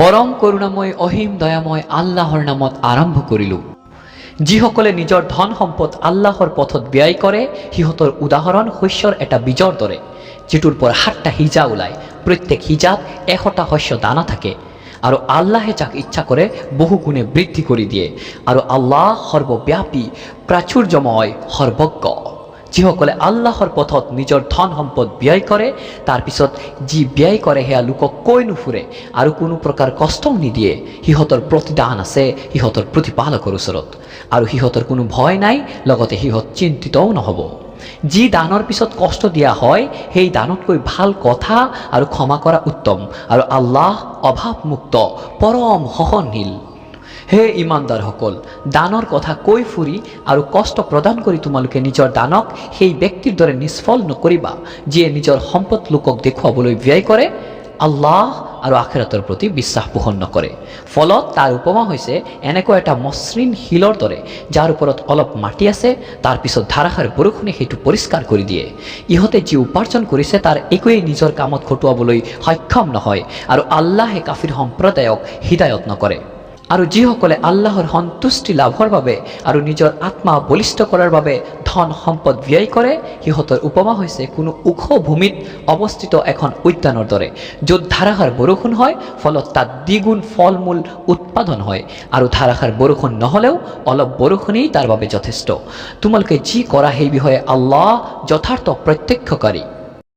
পরম করুণাময় অহিম দয়াময় আল্লাহর নামত আৰম্ভ কৰিলো। যিসকলে নিজৰ ধন সম্পদ আল্লাহৰ পথত ব্যয় কৰে সিহঁতৰ উদাহৰণ শস্যৰ এটা বীজৰ দৰে, যিটোৰ পৰা 7টা হিজা ওলায়। প্ৰত্যেক হিজাত 100টা শস্য দানা থাকে, আৰু আল্লাহে যাক ইচ্ছা কৰে বহু গুণে বৃদ্ধি কৰি দিয়ে। আৰু আল্লাহ সৰ্বব্যাপী প্ৰাচুৰ্যময় সৰ্বজ্ঞ। যিসকলে আল্লাহৰ পথত নিজৰ ধন সম্পদ ব্যয় কৰে, তাৰপিছত যি ব্যয় কৰে সেয়া লোকক কৈ নুফুৰে আৰু কোনো প্ৰকাৰ কষ্টও নিদিয়ে, সিহঁতৰ প্ৰতিদান আছে সিহঁতৰ প্ৰতিপালকৰ ওচৰত, আৰু সিহঁতৰ কোনো ভয় নাই, লগতে সিহঁত চিন্তিতও নহ'ব। যি দানৰ পিছত কষ্ট দিয়া হয় সেই দানতকৈ ভাল কথা আৰু ক্ষমা কৰা উত্তম, আৰু আল্লাহ অভাৱমুক্ত পৰম সহনশীল। হে ইমানদাৰসকল, দানৰ কথা কৈ ফুৰি আৰু কষ্ট প্ৰদান কৰি তোমালোকে নিজৰ দানক সেই ব্যক্তিৰ দৰে নিষ্ফল নকৰিবা যিয়ে নিজৰ সম্পদ লোকক দেখুৱাবলৈ ব্যয় কৰে, আল্লাহ আৰু আখিৰাতৰ প্ৰতি বিশ্বাস পোষণ নকৰে। ফলত তাৰ উপমা হৈছে এনেকুৱা এটা মসৃণ শিলৰ দৰে, যাৰ ওপৰত অলপ মাটি আছে, তাৰপিছত ধাৰাসাৰ বৰষুণে সেইটো পৰিষ্কাৰ কৰি দিয়ে। ইহঁতে যি উপাৰ্জন কৰিছে তাৰ একোৱেই নিজৰ কামত খটুৱাবলৈ সক্ষম নহয়, আৰু আল্লাহে কাফিৰ সম্প্ৰদায়ক হিদায়ত নকৰে। আৰু যিসকলে আল্লাহৰ সন্তুষ্টি লাভৰ বাবে আৰু নিজৰ আত্মা বলিষ্ঠ কৰাৰ বাবে ধন সম্পদ ব্যয় কৰে, সিহঁতৰ উপমা হৈছে কোনো ওখ ভূমিত অৱস্থিত এখন উদ্যানৰ দৰে, য'ত ধাৰাসাৰ বৰষুণ হয়, ফলত তাত দ্বিগুণ ফল মূল উৎপাদন হয়, আৰু ধাৰাসাৰ বৰষুণ নহ'লেও অলপ বৰষুণেই তাৰ বাবে যথেষ্ট। তোমালোকে যি কৰা সেই বিষয়ে আল্লাহ যথাৰ্থ প্ৰত্যক্ষকাৰী।